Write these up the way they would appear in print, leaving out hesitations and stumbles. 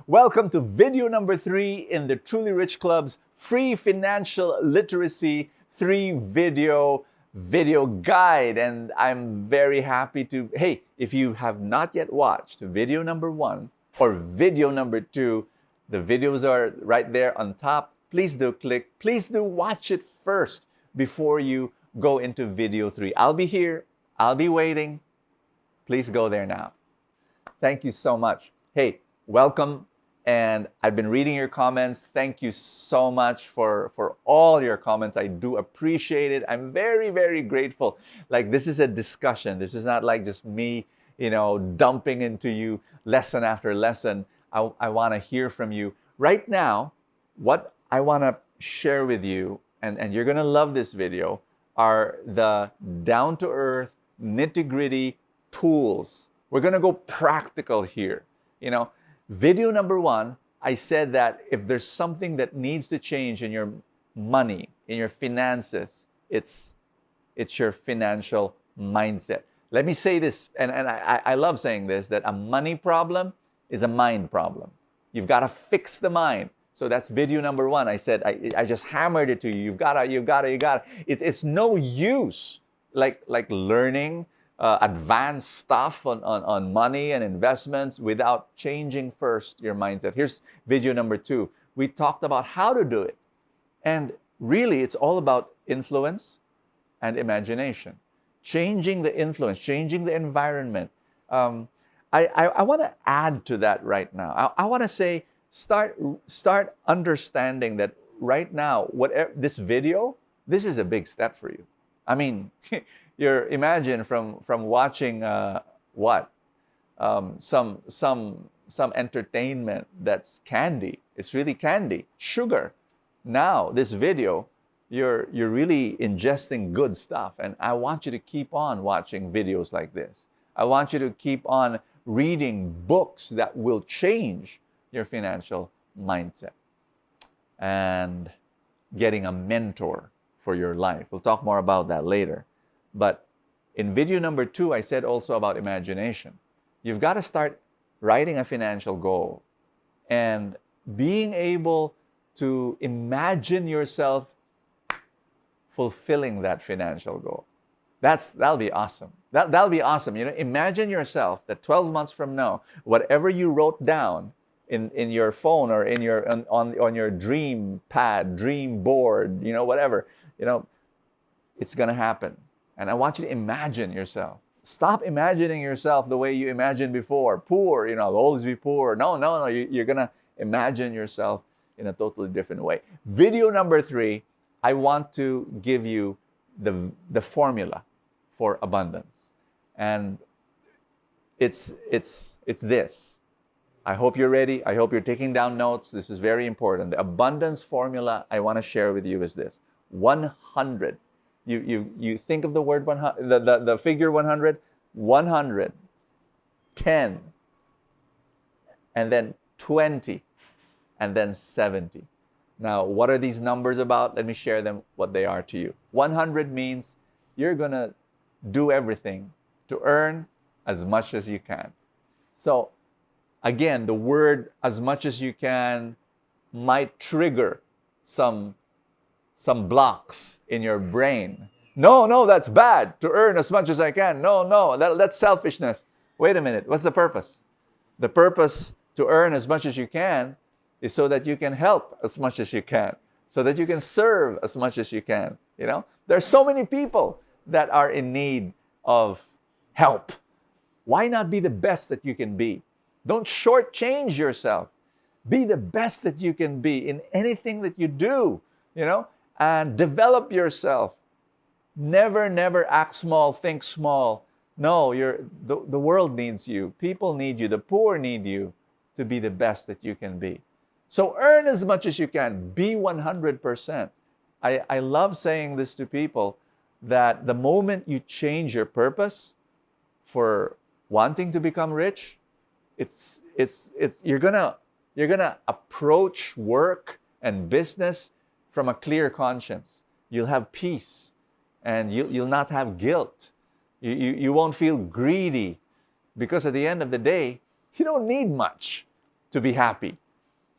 Welcome to video number 3 in the Truly Rich Club's free financial literacy 3 video guide. And I'm very happy to, hey, if you have not yet watched video number 1 or video number 2, the videos are right there on top. Please do click, please do watch it first before you go into video 3. I'll be here, I'll be waiting. Please go there now. Thank you so much. Hey, welcome. And I've been reading your comments. Thank you so much for all your comments. I do appreciate it. I'm very, very grateful. Like, this is a discussion. This is not like just me, dumping into you lesson after lesson. I want to hear from you. Right now, what I want to share with you, and you're going to love this video, are the down-to-earth, nitty-gritty tools. We're going to go practical here. Video number 1, I said that if there's something that needs to change in your money, in your finances, it's your financial mindset. Let me say this, and I love saying this, that a money problem is a mind problem. You've got to fix the mind. So that's video number 1. I said, I just hammered it to you. You gotta. It's no use like learning advanced stuff on money and investments without changing first your mindset. Here's video number 2. We talked about how to do it. And really, it's all about influence and imagination. Changing the influence, changing the environment. I want to add to that right now. I want to say, start understanding that right now, whatever this video, this is a big step for you. I mean, imagine from watching some entertainment that's candy. It's really candy, sugar. Now this video, you're really ingesting good stuff, and I want you to keep on watching videos like this. I want you to keep on reading books that will change your financial mindset and getting a mentor for your life. We'll talk more about that later. But in video number 2, I said also about imagination. You've got to start writing a financial goal and being able to imagine yourself fulfilling that financial goal. That'll be awesome. That'll be awesome. Imagine yourself that 12 months from now, whatever you wrote down in your phone or on your dream pad, dream board, whatever, it's gonna happen. And I want you to imagine yourself. Stop imagining yourself the way you imagined before. Poor, I'll always be poor. No. You're gonna imagine yourself in a totally different way. Video number 3, I want to give you the formula for abundance. And it's this. I hope you're ready. I hope you're taking down notes. This is very important. The abundance formula I want to share with you is this: 100. You think of the word 100, the figure 100, 100, 10, and then 20, and then 70. Now, what are these numbers about? Let me share them, what they are to you. 100 means you're going to do everything to earn as much as you can. So, again, the word as much as you can might trigger some blocks in your brain. No, that's bad. To earn as much as I can. No, that's selfishness. Wait a minute, what's the purpose? The purpose to earn as much as you can is so that you can help as much as you can, so that you can serve as much as you can. There's so many people that are in need of help. Why not be the best that you can be? Don't shortchange yourself. Be the best that you can be in anything that you do, and develop yourself. Never act small, think small. No, the world needs you. People need you. The poor need you to be the best that you can be. So earn as much as you can. Be 100%. I love saying this to people, that the moment you change your purpose for wanting to become rich, you're gonna approach work and business from a clear conscience. You'll have peace, and you'll not have guilt. You won't feel greedy, because at the end of the day, you don't need much. to be happy.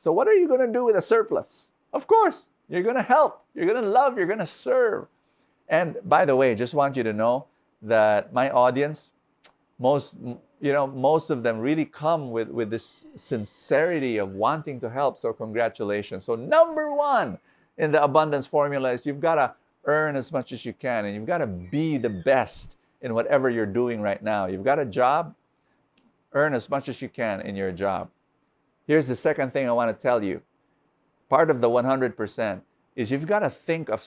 So what are you going to do with a surplus? Of course, you're going to help, you're going to love, you're going to serve. And by the way, just want you to know that my audience, most of them really come with this sincerity of wanting to help. So congratulations. So number one in the abundance formula is you've got to earn as much as you can, and you've got to be the best in whatever you're doing right now. You've got a job, earn as much as you can in your job. Here's the second thing I want to tell you. Part of the 100% is you've got to think of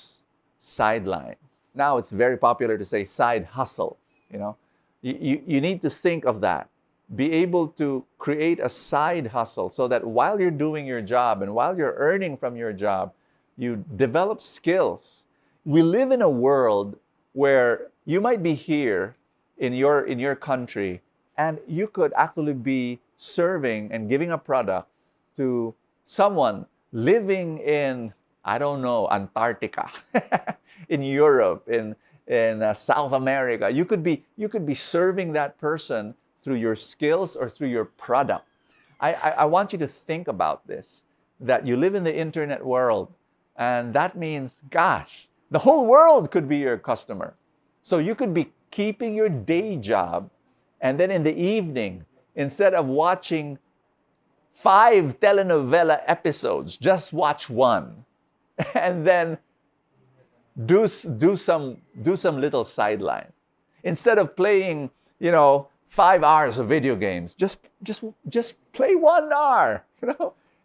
sidelines. Now it's very popular to say side hustle, You need to think of that. Be able to create a side hustle so that while you're doing your job and while you're earning from your job, you develop skills. We live in a world where you might be here in your country, and you could actually be serving and giving a product to someone living in, I don't know, Antarctica, in Europe, in South America. You could be serving that person through your skills or through your product. I want you to think about this, that you live in the internet world, and that means, gosh, the whole world could be your customer. So you could be keeping your day job, and then in the evening, instead of watching 5 telenovela episodes, just watch one, and then do some little sideline. Instead of playing, 5 hours of video games, just play 1 hour,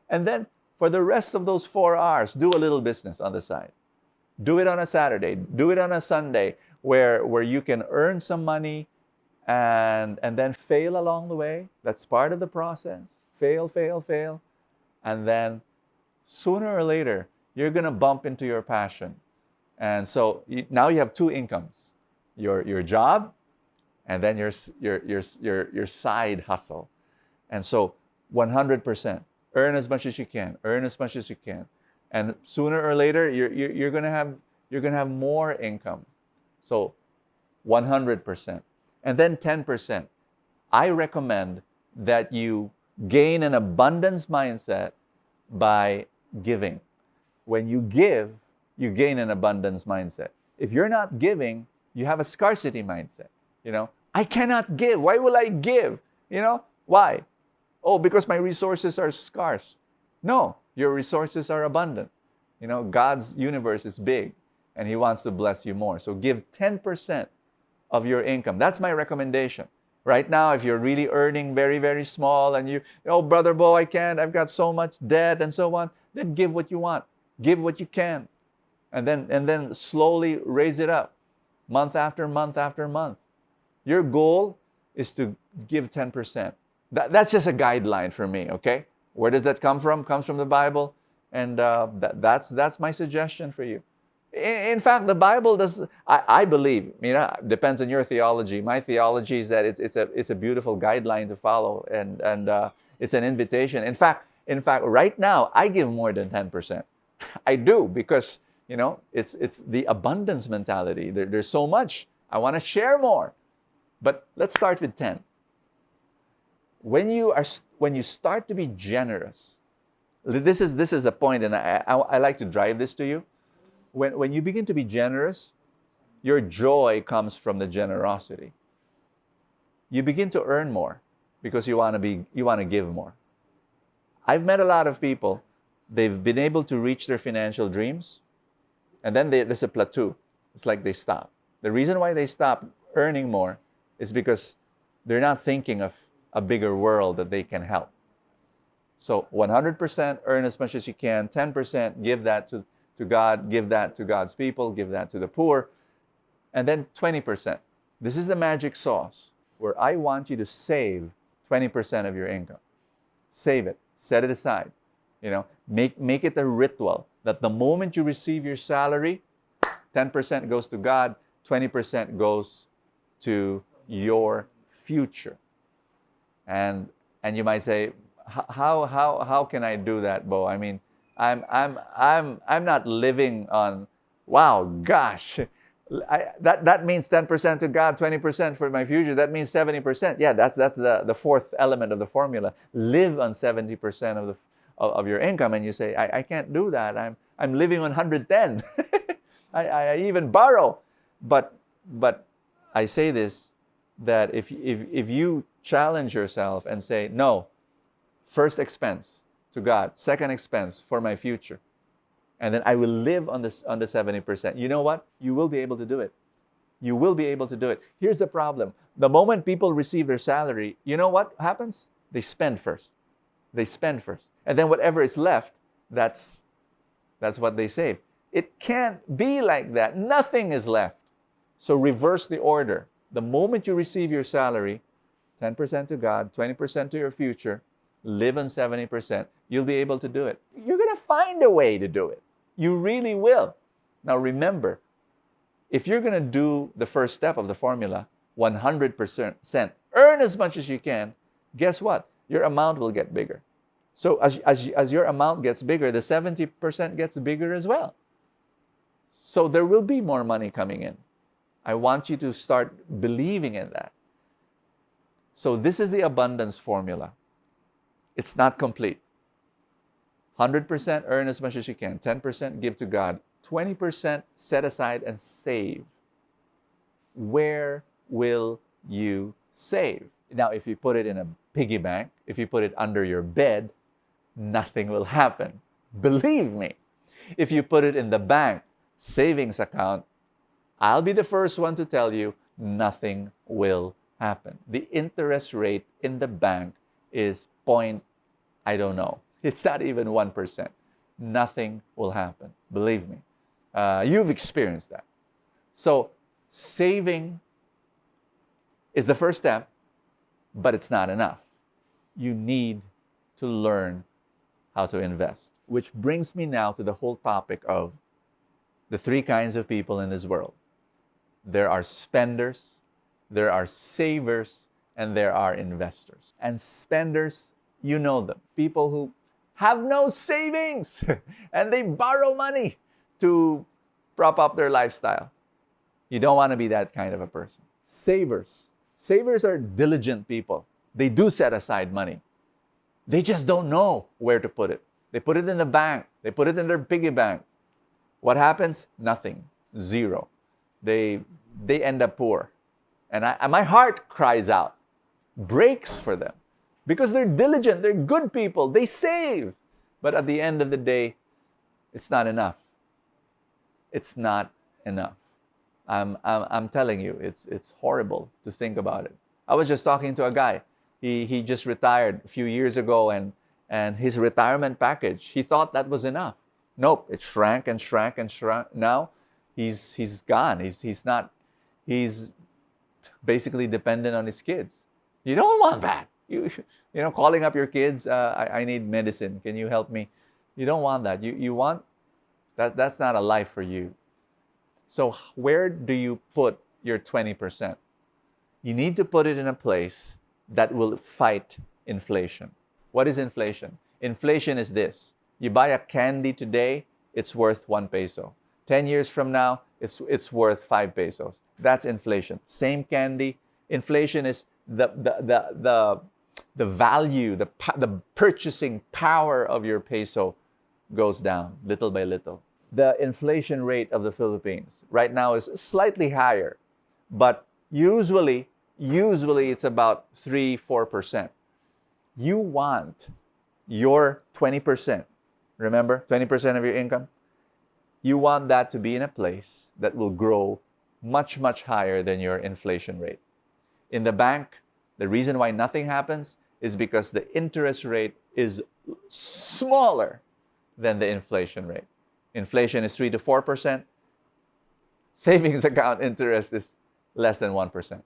and then for the rest of those 4 hours, do a little business on the side. Do it on a Saturday, do it on a Sunday, where you can earn some money and then fail along the way. That's part of the process. Fail. And then sooner or later, you're going to bump into your passion. And so now you have 2 incomes, your job and then your side hustle. And so 100%, earn as much as you can. And sooner or later, you're going to have more income. So 100%. And then 10%. I recommend that you gain an abundance mindset by giving. When you give, you gain an abundance mindset. If you're not giving, you have a scarcity mindset. I cannot give. Why will I give? Why? Oh, because my resources are scarce. No, your resources are abundant. God's universe is big, and He wants to bless you more. So give 10% of your income. That's my recommendation. Right now, if you're really earning very, very small and Brother Bo, I can't, I've got so much debt and so on, then give what you want. Give what you can. And then slowly raise it up, month after month after month. Your goal is to give 10%. That's just a guideline for me, okay? Where does that come from? Comes from the Bible. And that's my suggestion for you. In fact, the Bible does, I believe, depends on your theology. My theology is that it's a beautiful guideline to follow, and it's an invitation. In fact, right now, I give more than 10%. I do, because, it's the abundance mentality. There's so much. I want to share more. But let's start with 10. When you start to be generous, this is the point, and I like to drive this to you. When you begin to be generous, your joy comes from the generosity. You begin to earn more because you want to give more. I've met a lot of people. They've been able to reach their financial dreams, and then there's a plateau. It's like they stop. The reason why they stop earning more is because they're not thinking of a bigger world that they can help. So 100% earn as much as you can, 10% give that to God, give that to God's people, give that to the poor, and then 20%. This is the magic sauce where I want you to save 20% of your income. Save it, set it aside. Make it a ritual that the moment you receive your salary, 10% goes to God, 20% goes to your future. And you might say, how can I do that, Bo? I mean, I'm not living on, wow, gosh, That means 10% to God, 20% for my future. That means 70%. Yeah, that's the fourth element of the formula. Live on 70% of your income, and you say, I can't do that. I'm living on 110. I even borrow. But I say this, that if you challenge yourself and say, no, first expense to God, second expense for my future, and then I will live on the 70%. You know what? You will be able to do it. You will be able to do it. Here's the problem. The moment people receive their salary, you know what happens? They spend first. They spend first. And then whatever is left, that's what they save. It can't be like that. Nothing is left. So reverse the order. The moment you receive your salary, 10% to God, 20% to your future, live on 70%, you'll be able to do it. You're going to find a way to do it. You really will. Now remember, if you're going to do the first step of the formula, 100%, earn as much as you can, guess what? Your amount will get bigger. So as your amount gets bigger, the 70% gets bigger as well. So there will be more money coming in. I want you to start believing in that. So this is the abundance formula. It's not complete. 100% earn as much as you can. 10% give to God. 20% set aside and save. Where will you save? Now, if you put it in a piggy bank, if you put it under your bed, nothing will happen. Believe me. If you put it in the bank, savings account, I'll be the first one to tell you, nothing will happen. The interest rate in the bank is I don't know. It's not even 1%. Nothing will happen. Believe me. You've experienced that. So saving is the first step, but it's not enough. You need to learn how to invest. Which brings me now to the whole topic of the three kinds of people in this world. There are spenders, there are savers, and there are investors. And spenders, you know them. People who have no savings and they borrow money to prop up their lifestyle. You don't want to be that kind of a person. Savers. Savers are diligent people. They do set aside money. They just don't know where to put it. They put it in the bank. They put it in their piggy bank. What happens? Nothing. Zero. They end up poor. And my heart cries out, breaks for them. Because they're diligent, they're good people, they save. But at the end of the day, it's not enough. It's not enough. I'm telling you, it's horrible to think about it. I was just talking to a guy. He just retired a few years ago, and his retirement package, he thought that was enough. Nope, it shrank and shrank and shrank. Now he's gone. He's basically dependent on his kids. You don't want that. You know, calling up your kids, I need medicine. Can you help me? You don't want that. You want that. That's not a life for you. So where do you put your 20%? You need to put it in a place that will fight inflation. What is inflation? Inflation is this. You buy a candy today, it's worth 1 peso. 10 years from now, it's worth 5 pesos. That's inflation. Same candy. Inflation is the value, the purchasing power of your peso goes down little by little. The inflation rate of the Philippines right now is slightly higher, but usually it's about 3-4%. You want your 20%, remember, 20% of your income? You want that to be in a place that will grow much, much higher than your inflation rate. In the bank, the reason why nothing happens is because the interest rate is smaller than the inflation rate. Inflation is 3-4%. Savings account interest is less than 1%.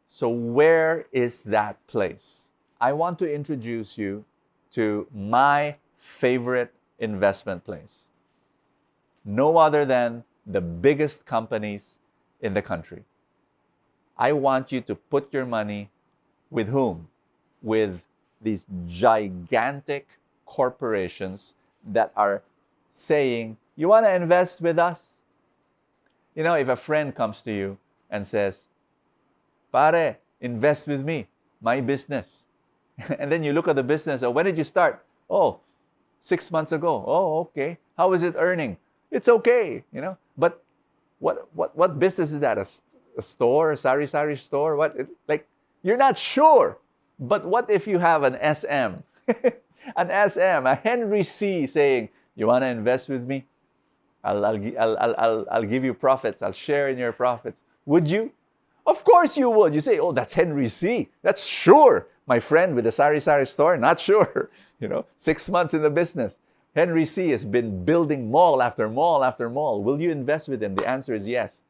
So where is that place? I want to introduce you to my favorite investment place. No other than the biggest companies in the country. I want you to put your money with whom? With these gigantic corporations that are saying, you want to invest with us? if a friend comes to you and says, Pare, invest with me, my business. And then you look at the business, when did you start? Oh, 6 months ago. Oh, okay. How is it earning? It's okay, But what business is that? A store, a sari-sari store? Like, you're not sure. But what if you have an SM? An SM, a Henry C saying, you want to invest with me? I'll give you profits. I'll share in your profits. Would you? Of course you would. You say, oh, that's Henry C. That's sure. My friend with the sari-sari store, not sure. 6 months in the business. Henry C has been building mall after mall after mall. Will you invest with him? The answer is yes.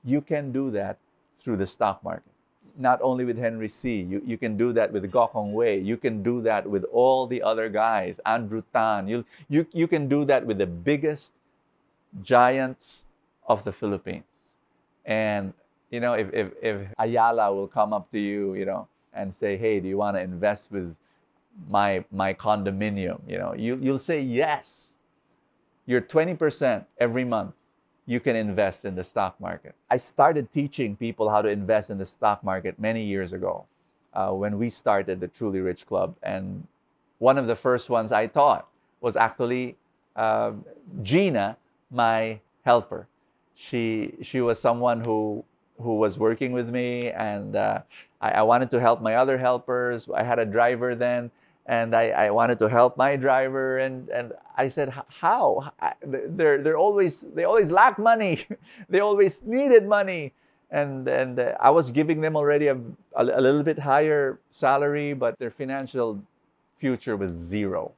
You can do that through the stock market. Not only with Henry C. You can do that with Gokong Wei. You can do that with all the other guys. Andrew Tan. You can do that with the biggest giants of the Philippines. And if Ayala will come up to you, and say, hey, do you want to invest with my condominium? You'll say yes. Your 20% every month, you can invest in the stock market. I started teaching people how to invest in the stock market many years ago when we started the Truly Rich Club. And one of the first ones I taught was actually Gina, my helper. She was someone who was working with me, and I wanted to help my other helpers. I had a driver then, and I wanted to help my driver, and I said, how? They always lack money. They always needed money, and I was giving them already a little bit higher salary, but their financial future was zero.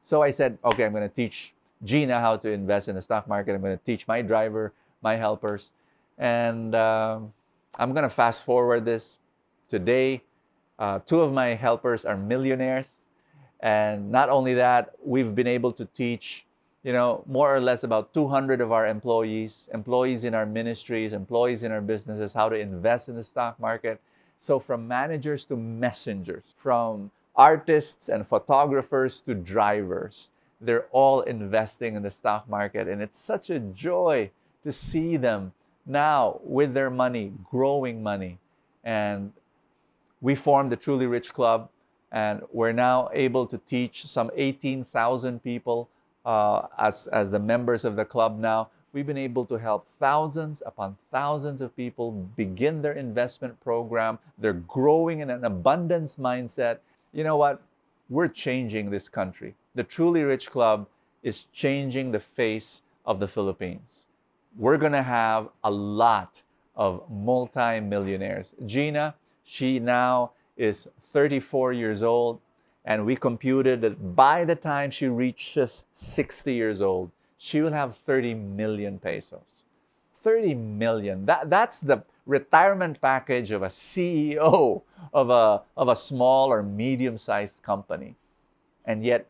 So I said, okay, I'm going to teach Gina how to invest in the stock market. I'm going to teach my driver, my helpers. And I'm going to fast forward this. Today, 2 of my helpers are millionaires. And not only that, we've been able to teach, more or less about 200 of our employees in our ministries, employees in our businesses, how to invest in the stock market. So from managers to messengers, from artists and photographers to drivers, they're all investing in the stock market. And it's such a joy to see them now with their money, growing money. And we formed the Truly Rich Club, and we're now able to teach some 18,000 people as the members of the club now. We've been able to help thousands upon thousands of people begin their investment program. They're growing in an abundance mindset. You know what? We're changing this country. The Truly Rich Club is changing the face of the Philippines. We're going to have a lot of multi-millionaires. Gina, she now is 34 years old, and we computed that by the time she reaches 60 years old, she will have 30 million pesos. 30 million. That's the retirement package of a CEO of a small or medium-sized company. And yet,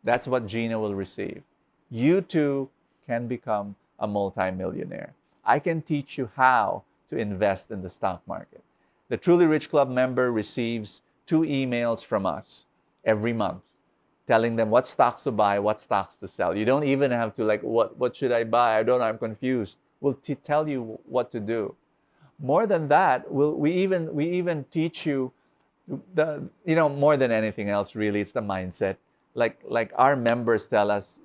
that's what Gina will receive. You too can become a multi-millionaire. I can teach you how to invest in the stock market. The Truly Rich Club member receives 2 emails from us every month telling them what stocks to buy, what stocks to sell. You don't even have to what should I buy? I don't know, I'm confused. We'll tell you what to do. More than that, we even teach you more than anything else, really, it's the mindset. Like our members tell us,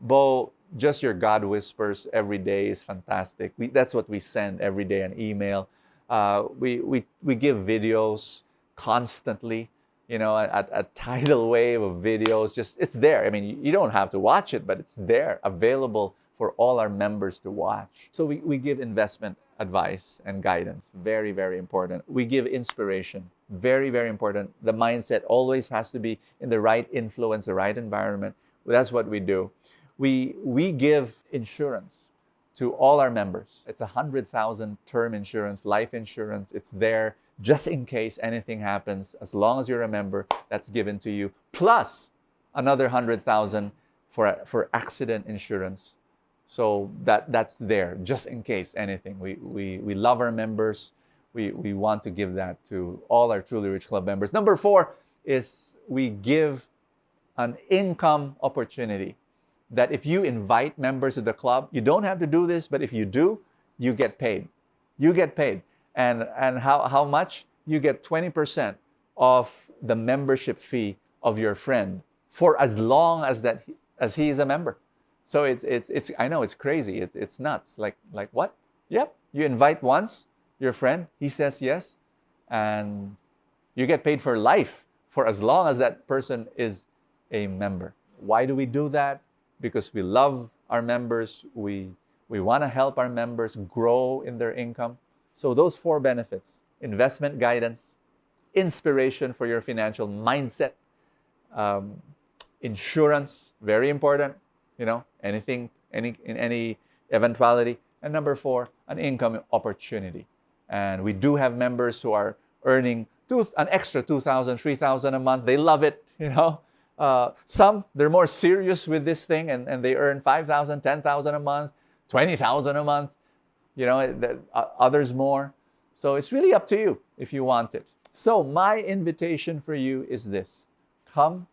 Bo, just your God whispers every day is fantastic. That's what we send every day, an email. We give videos constantly, a tidal wave of videos. Just it's there. I mean, you don't have to watch it, but it's there, available for all our members to watch. So we give investment advice and guidance. Very, very important. We give inspiration. Very, very important. The mindset always has to be in the right influence, the right environment. That's what we do. We give insurance to all our members. It's 100,000 term insurance, life insurance. It's there just in case anything happens. As long as you're a member, that's given to you. Plus another 100,000 for accident insurance. So that's there just in case anything. We love our members. We want to give that to all our Truly Rich Club members. Number 4 is we give an income opportunity. that if you invite members to the club, you don't have to do this, but if you do, you get paid. You get paid. And how much? You get 20% of the membership fee of your friend for as long as he is a member. So it's I know it's crazy. It's nuts. Like what? Yep. You invite once your friend, he says yes, and you get paid for life for as long as that person is a member. Why do we do that? Because we love our members. We want to help our members grow in their income. So those 4 benefits: investment guidance, inspiration for your financial mindset, insurance, very important, in any eventuality. And number 4, an income opportunity. And we do have members who are earning an extra $2,000, $3,000 a month. They love it, Some, they're more serious with this thing and they earn $5,000, $10,000 a month, $20,000 a month, others more. So it's really up to you if you want it. So my invitation for you is this: come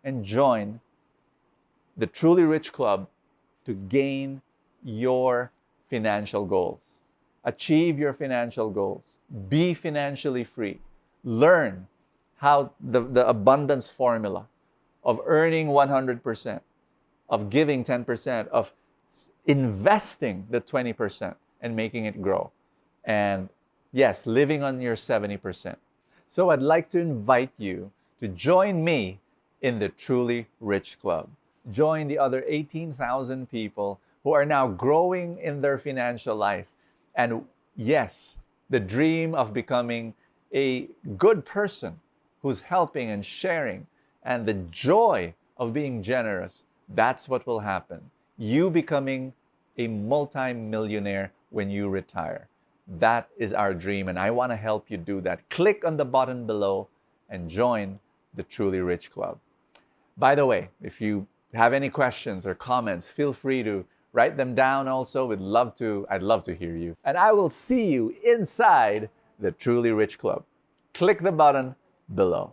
and join the Truly Rich Club to gain your financial goals. Achieve your financial goals. Be financially free. Learn how the abundance formula of earning 100%, of giving 10%, of investing the 20% and making it grow. And yes, living on your 70%. So I'd like to invite you to join me in the Truly Rich Club. Join the other 18,000 people who are now growing in their financial life. And yes, the dream of becoming a good person who's helping and sharing, and the joy of being generous, that's what will happen. You becoming a multi-millionaire when you retire. That is our dream, and I want to help you do that. Click on the button below and join the Truly Rich Club. By the way, if you have any questions or comments, feel free to write them down also. I'd love to hear you. And I will see you inside the Truly Rich Club. Click the button below.